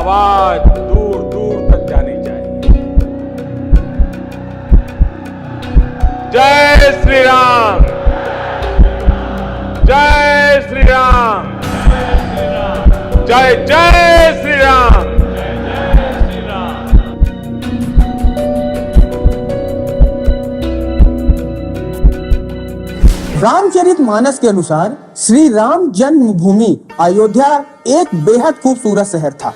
आवाज दूर दूर तक जानी चाहिए। जय श्री राम, जय श्री राम, जय जय श्री राम। रामचरितमानस के अनुसार श्री राम जन्मभूमि अयोध्या एक बेहद खूबसूरत शहर था।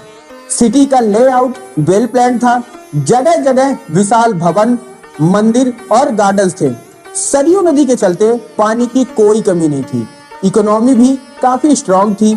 सिटी का लेआउट वेल प्लान था। जगह जगह विशाल भवन, मंदिर और गार्डन्स थे। सरयू नदी के चलते पानी की कोई कमी नहीं थी। इकोनॉमी भी काफी स्ट्रांग थी।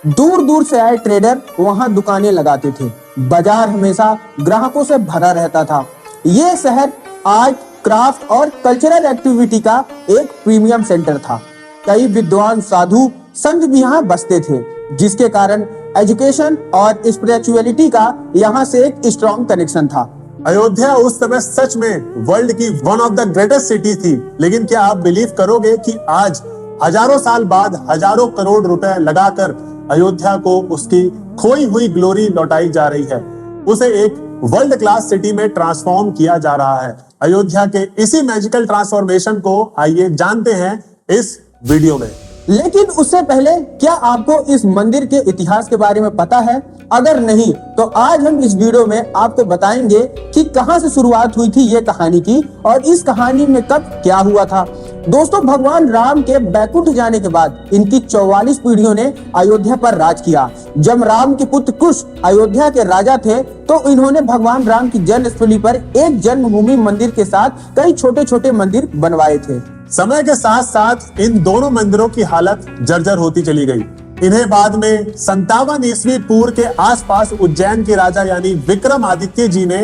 दूर दूर से आए ट्रेडर वहां दुकानें लगाते थे। बाजार हमेशा ग्राहकों से भरा रहता था। ये शहर आर्ट, क्राफ्ट और कल्चरल एक्टिविटी का एक प्रीमियम सेंटर था। कई विद्वान साधु संत भी यहाँ बसते थे, जिसके कारण एजुकेशन और स्पिरिचुअलिटी का यहाँ से एक स्ट्रॉन्ग कनेक्शन था। अयोध्या उस समय सच में वर्ल्ड की one of the greatest city थी। लेकिन क्या आप बिलीव करोगे कि आज हजारों साल बाद हजारों करोड़ रुपए लगाकर अयोध्या को उसकी खोई हुई ग्लोरी लौटाई जा रही है। उसे एक वर्ल्ड क्लास सिटी में ट्रांसफॉर्म किया जा रहा है। अयोध्या के इसी मैजिकल ट्रांसफॉर्मेशन को आइए जानते हैं इस वीडियो में। लेकिन उससे पहले क्या आपको इस मंदिर के इतिहास के बारे में पता है? अगर नहीं तो आज हम इस वीडियो में आपको बताएंगे कि कहां से शुरुआत हुई थी ये कहानी की और इस कहानी में कब क्या हुआ था। दोस्तों, भगवान राम के बैकुंठ जाने के बाद इनकी 44 पीढ़ियों ने अयोध्या पर राज किया। जब राम के पुत्र कुश अयोध्या के राजा थे तो इन्होंने भगवान राम की जन्मस्थली पर एक जन्मभूमि मंदिर के साथ कई छोटे छोटे मंदिर बनवाए थे। समय के साथ साथ इन दोनों मंदिरों की हालत जर्जर होती चली गई। इन्हें बाद में 57 ईस्वी पूर्व के आसपास उज्जैन के राजा यानी विक्रमादित्य जी ने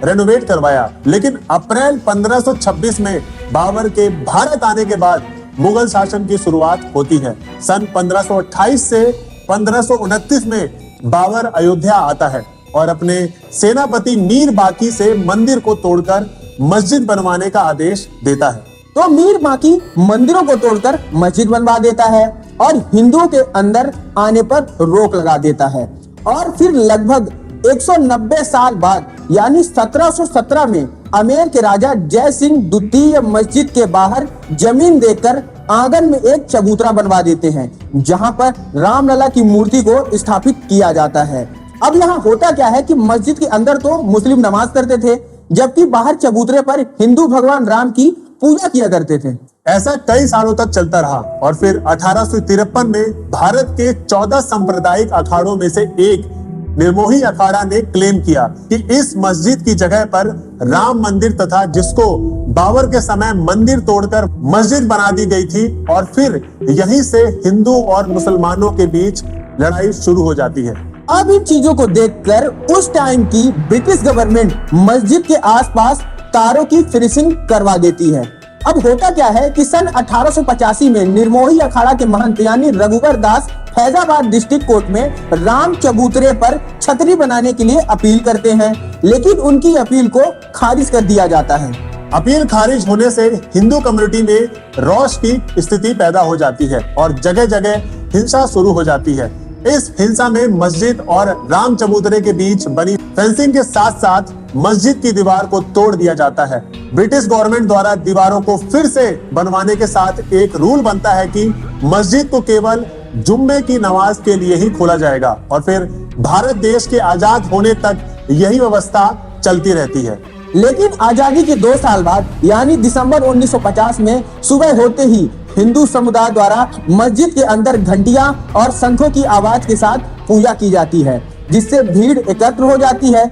रेनोवेट करवाया। लेकिन अप्रैल 1526 में बाबर के भारत आने के बाद मुगल शासन की शुरुआत होती है। सन 1528 से 1529 में बाबर अयोध्या आता है और अपने सेनापति मीर बाकी से मंदिर को तोड़कर मस्जिद बनवाने का आदेश देता है। तो मीर बाकी मंदिरों को तोड़कर मस्जिद बनवा देता है और हिंदुओं के अंदर आने पर रोक लगा देता है। और फिर लगभग 190 साल बाद यानी 1717 में अमेर के राजा जय सिंह द्वितीय मस्जिद के बाहर जमीन देकर आंगन में एक चबूतरा बनवा देते हैं, जहां पर रामलला की मूर्ति को स्थापित किया जाता है। अब यहाँ होता क्या है कि मस्जिद के अंदर तो मुस्लिम नमाज करते थे, जबकि बाहर चबूतरे पर हिंदू भगवान राम की पूजा किया करते थे। ऐसा कई सालों तक चलता रहा और फिर 1853 में भारत के 14 सांप्रदायिक अखाड़ों में से एक निर्मोही अखाड़ा ने क्लेम किया कि इस मस्जिद की जगह पर राम मंदिर तथा जिसको बाबर के समय मंदिर तोड़कर मस्जिद बना दी गई थी। और फिर यहीं से हिंदू और मुसलमानों के बीच लड़ाई शुरू हो जाती है। अब इन चीजों को देखकर उस टाइम की ब्रिटिश गवर्नमेंट मस्जिद के आसपास तारों की फिनिशिंग करवा देती है। अब होता क्या है कि सन 1885 में निर्मोही अखाड़ा के महंत यानी रघुवर दास फैजाबाद डिस्ट्रिक्ट कोर्ट में राम चबूतरे पर छतरी बनाने के लिए अपील करते हैं, लेकिन उनकी अपील को खारिज कर दिया जाता है। अपील खारिज होने से हिंदू कम्युनिटी में रौष की स्थिति पैदा हो जाती है और जगह जगह हिंसा शुरू हो जाती है। इस हिंसा में मस्जिद और राम चबूतरे के बीच बनी फेंसिंग के साथ साथ मस्जिद की दीवार को तोड़ दिया जाता है। ब्रिटिश गवर्नमेंट द्वारा दीवारों को फिर से बनवाने के साथ एक रूल बनता है कि मस्जिद को केवल जुम्मे की नमाज के लिए ही खोला जाएगा और फिर भारत देश के आजाद होने तक यही व्यवस्था चलती रहती है। लेकिन आजादी के 2 साल बाद यानी दिसंबर 1950 में सुबह होते ही हिंदू समुदाय द्वारा मस्जिद के अंदर घंटियां और शंखों की आवाज के साथ पूजा की जाती है, जिससे भीड़ एकत्र हो जाती है।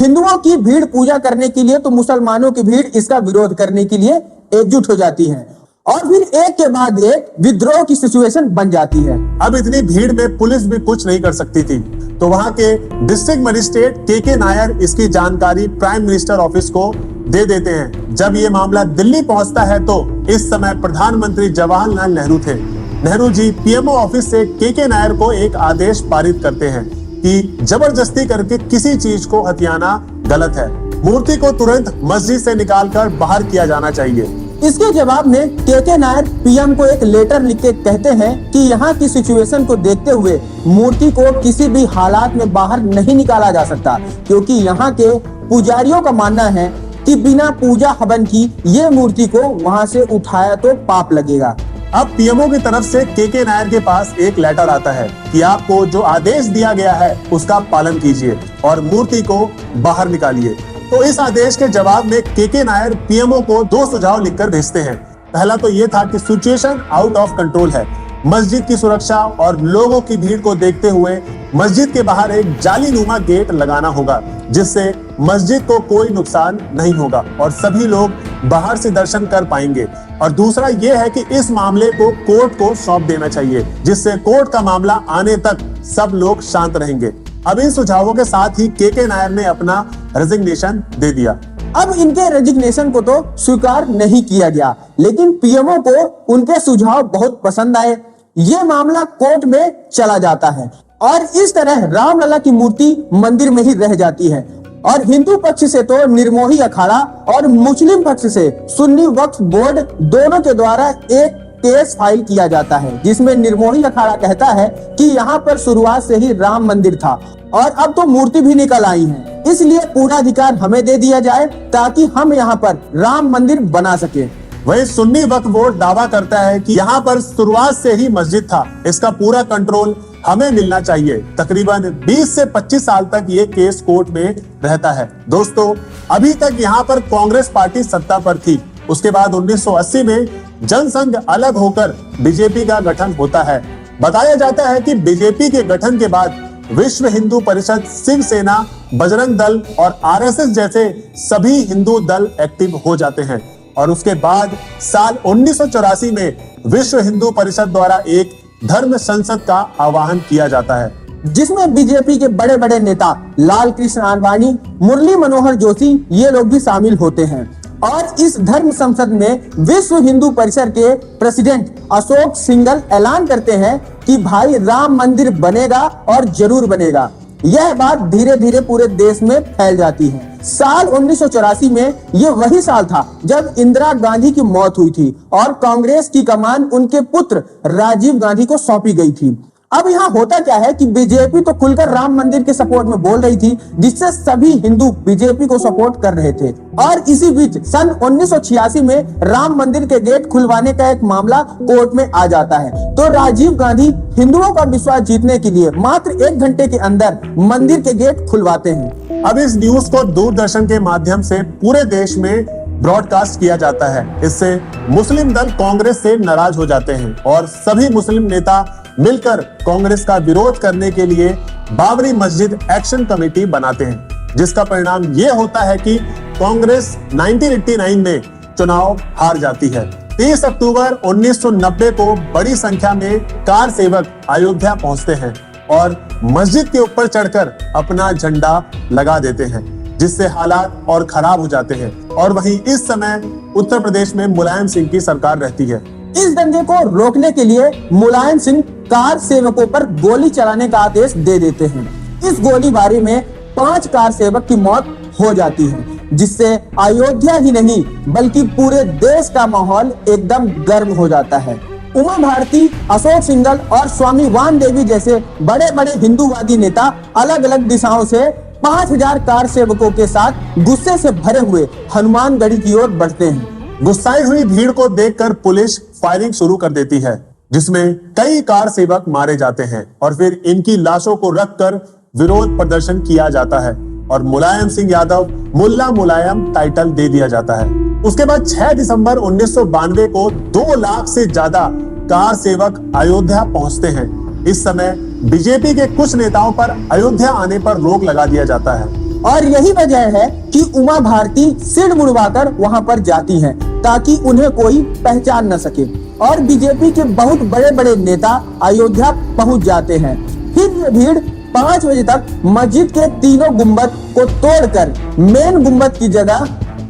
हिंदुओं की भीड़ पूजा करने के लिए तो मुसलमानों की भीड़ इसका विरोध करने के लिए एकजुट हो जाती है और फिर एक के बाद एक विद्रोह की सिचुएशन बन जाती है। अब इतनी भीड़ में पुलिस भी कुछ नहीं कर सकती थी, तो वहां के डिस्ट्रिक्ट मजिस्ट्रेट के नायर इसकी जानकारी प्राइम मिनिस्टर ऑफिस को दे देते हैं। जब ये मामला दिल्ली पहुंचता है तो इस समय प्रधानमंत्री जवाहरलाल नेहरू थे। नेहरू जी पीएमओ ऑफिस से के नायर को एक आदेश पारित करते हैं कि जबरदस्ती करके किसी चीज को हथियाना गलत है। मूर्ति को तुरंत मस्जिद से निकालकर बाहर किया जाना चाहिए। इसके जवाब में के नायर पीएम को एक लेटर लिख के कहते हैं कि यहाँ की सिचुएशन को देखते हुए मूर्ति को किसी भी हालात में बाहर नहीं निकाला जा सकता, क्योंकि यहाँ के पुजारियों का मानना है कि बिना पूजा हवन की ये मूर्ति को वहाँ से उठाया तो पाप लगेगा। अब पीएमओ की तरफ से के नायर के पास एक लेटर आता है कि आपको जो आदेश दिया गया है उसका पालन कीजिए और मूर्ति को बाहर निकालिए। तो इस आदेश के जवाब में के नायर पीएमओ को 2 सुझाव लिखकर भेजते हैं। पहला तो ये था कि सिचुएशन आउट ऑफ कंट्रोल है, मस्जिद की सुरक्षा और लोगों की भीड़ को देखते हुए मस्जिद के बाहर एक जालीनुमा गेट लगाना होगा, जिससे मस्जिद को कोई नुकसान नहीं होगा और सभी लोग बाहर से दर्शन कर पाएंगे। और दूसरा ये है कि इस मामले को कोर्ट को सौंप देना चाहिए, जिससे कोर्ट का मामला आने तक सब लोग शांत रहेंगे। अब इन सुझावों के साथ ही के नायर ने अपना रेजिग्नेशन दे दिया। अब इनके रेजिग्नेशन को तो स्वीकार नहीं किया गया, लेकिन पीएमओ को उनके सुझाव बहुत पसंद आए। ये मामला कोर्ट में चला जाता है और इस तरह रामलला की मूर्ति मंदिर में ही रह जाती है। और हिंदू पक्ष से तो निर्मोही अखाड़ा और मुस्लिम पक्ष से सुन्नी वक्फ बोर्ड दोनों के द्वारा एक केस फाइल किया जाता है, जिसमें निर्मोही अखाड़ा कहता है कि यहाँ पर शुरुआत से ही राम मंदिर था और अब तो मूर्ति भी निकल आई है, इसलिए पूरा अधिकार हमें दे दिया जाए ताकि हम यहाँ पर राम मंदिर बना सके। वही सुन्नी वक्फ बोर्ड दावा करता है कि यहाँ पर शुरुआत से ही मस्जिद था, इसका पूरा कंट्रोल हमें मिलना चाहिए। तकरीबन 20 से 25 साल तक ये केस कोर्ट में रहता है। दोस्तों, अभी तक यहाँ पर कांग्रेस पार्टी सत्ता पर थी। उसके बाद 1980 में जनसंघ अलग होकर बीजेपी का गठन होता है। बताया जाता है कि बीजेपी के गठन के बाद विश्व हिंदू परिषद, शिवसेना, बजरंग दल और आरएसएस जैसे सभी हिंदू दल एक्टिव हो जाते हैं और उसके बाद साल 1984 में विश्व हिंदू परिषद द्वारा एक धर्म संसद का आह्वान किया जाता है, जिसमें बीजेपी के बड़े बड़े नेता लाल कृष्ण आडवाणी, मुरली मनोहर जोशी ये लोग भी शामिल होते हैं। और इस धर्म संसद में विश्व हिंदू परिषद के प्रेसिडेंट अशोक सिंघल ऐलान करते हैं कि भाई राम मंदिर बनेगा और जरूर बनेगा। यह बात धीरे धीरे पूरे देश में फैल जाती है। साल 1984 में ये वही साल था जब इंदिरा गांधी की मौत हुई थी और कांग्रेस की कमान उनके पुत्र राजीव गांधी को सौंपी गई थी। अब यहाँ होता क्या है कि बीजेपी तो खुलकर राम मंदिर के सपोर्ट में बोल रही थी, जिससे सभी हिंदू बीजेपी को सपोर्ट कर रहे थे। और इसी बीच सन 1986 में राम मंदिर के गेट खुलवाने का एक मामला कोर्ट में आ जाता है। तो राजीव गांधी हिंदुओं का विश्वास जीतने के लिए मात्र 1 घंटे के अंदर मंदिर के गेट खुलवाते हैं। अब इस न्यूज को दूरदर्शन के माध्यम से पूरे देश में ब्रॉडकास्ट किया जाता है। इससे मुस्लिम दल कांग्रेस से नाराज हो जाते हैं और सभी मुस्लिम नेता मिलकर कांग्रेस का विरोध करने के लिए बाबरी मस्जिद एक्शन कमेटी बनाते हैं, जिसका परिणाम ये होता है कि कांग्रेस 1989 में चुनाव हार जाती है। 30 अक्टूबर 1990 को बड़ी संख्या में कार सेवक अयोध्या पहुंचते हैं और मस्जिद के ऊपर चढ़कर अपना झंडा लगा देते हैं, जिससे हालात और खराब हो जाते हैं। और वहीं इस समय उत्तर प्रदेश में मुलायम सिंह की सरकार रहती है। इस दंगे को रोकने के लिए मुलायम सिंह कार सेवकों पर गोली चलाने का आदेश दे देते हैं। इस गोलीबारी में 5 कार सेवक की मौत हो जाती है, जिससे अयोध्या ही नहीं बल्कि पूरे देश का माहौल एकदम गर्म हो जाता है। उमा भारती, अशोक सिंघल और स्वामी वान देवी जैसे बड़े बड़े हिंदूवादी नेता अलग अलग दिशाओं से 5000 कार सेवकों के साथ गुस्से से भरे हुए हनुमानगढ़ी की ओर बढ़ते हैं। गुस्साई हुई भीड़ को देखकर पुलिस फायरिंग शुरू कर देती है, जिसमें कई कार सेवक मारे जाते हैं और फिर इनकी लाशों को रखकर विरोध प्रदर्शन किया जाता है और मुलायम सिंह यादव मुल्ला मुलायम टाइटल दे दिया जाता है। उसके बाद 6 दिसंबर 1992 को 2 लाख से ज्यादा कार सेवक अयोध्या पहुंचते हैं। इस समय बीजेपी के कुछ नेताओं पर अयोध्या आने पर रोक लगा दिया जाता है और यही वजह है कि उमा भारती सिर मुड़वाकर वहां पर जाती हैं ताकि उन्हें कोई पहचान न सके। और बीजेपी के बहुत बड़े बड़े नेता अयोध्या पहुंच जाते हैं। फिर ये भीड़ 5 बजे तक मस्जिद के तीनों गुंबद को तोड़कर मेन गुंबद की जगह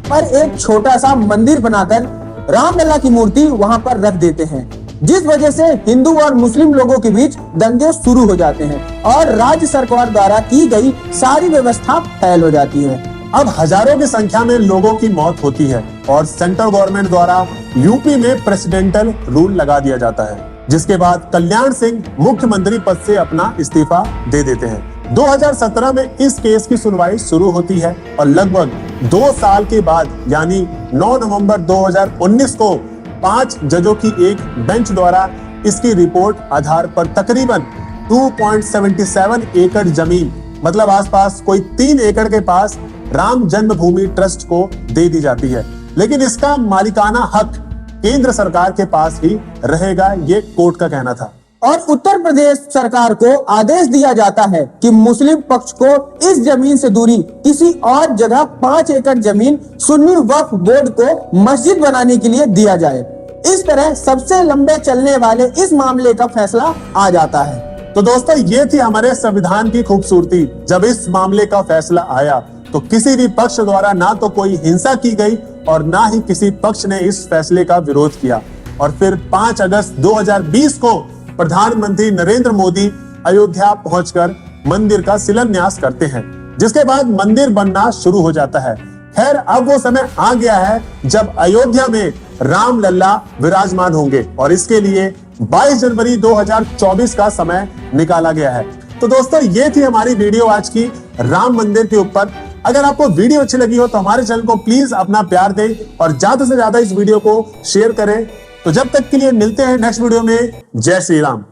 पर एक छोटा सा मंदिर बनाकर रामलला की मूर्ति वहां पर रख देते हैं, जिस वजह से हिंदू और मुस्लिम लोगों के बीच दंगे शुरू हो जाते हैं और राज्य सरकार द्वारा की गई सारी व्यवस्था फेल हो जाती है। अब हजारों की संख्या में लोगों की मौत होती है और सेंट्रल गवर्नमेंट द्वारा यूपी में प्रेसिडेंटल रूल लगा दिया जाता है, जिसके बाद कल्याण सिंह मुख्यमंत्री पद से अपना इस्तीफा दे देते हैं। 2017 में इस केस की सुनवाई शुरू होती है और लगभग 2 साल के बाद यानी 9 नवंबर 2019 को 5 जजों की एक बेंच द्वारा इसकी रिपोर्ट आधार पर तकरीबन 2.77 एकड़ जमीन, मतलब आसपास कोई 3 एकड़ के पास राम जन्मभूमि ट्रस्ट को दे दी जाती है। लेकिन इसका मालिकाना हक केंद्र सरकार के पास ही रहेगा, ये कोर्ट का कहना था। और उत्तर प्रदेश सरकार को आदेश दिया जाता है कि मुस्लिम पक्ष को इस जमीन से दूरी किसी और जगह 5 एकड़ जमीन सुन्नी वक्फ बोर्ड को मस्जिद बनाने के लिए दिया जाए। इस तरह सबसे लंबे चलने वाले इस मामले का फैसला आ जाता है। तो दोस्तों, ये थी हमारे संविधान की खूबसूरती। जब इस मामले का फैसला आया तो किसी भी पक्ष द्वारा ना तो कोई हिंसा की गई और ना ही किसी पक्ष ने इस फैसले का विरोध किया। और फिर 5 अगस्त 2020 को प्रधानमंत्री नरेंद्र मोदी अयोध्या पहुंचकर मंदिर का शिलान्यास करते हैं, जिसके बाद मंदिर बनना शुरू हो जाता है। खैर, अब वो समय आ गया है जब अयोध्या में राम लल्ला विराजमान होंगे और इसके लिए 22 जनवरी 2024 का समय निकाला गया है। तो दोस्तों, ये थी हमारी वीडियो आज की राम मंदिर के ऊपर। अगर आपको वीडियो अच्छी लगी हो तो हमारे चैनल को प्लीज अपना प्यार दें और ज्यादा से ज्यादा इस वीडियो को शेयर करें। तो जब तक के लिए मिलते हैं नेक्स्ट वीडियो में। जय श्री राम।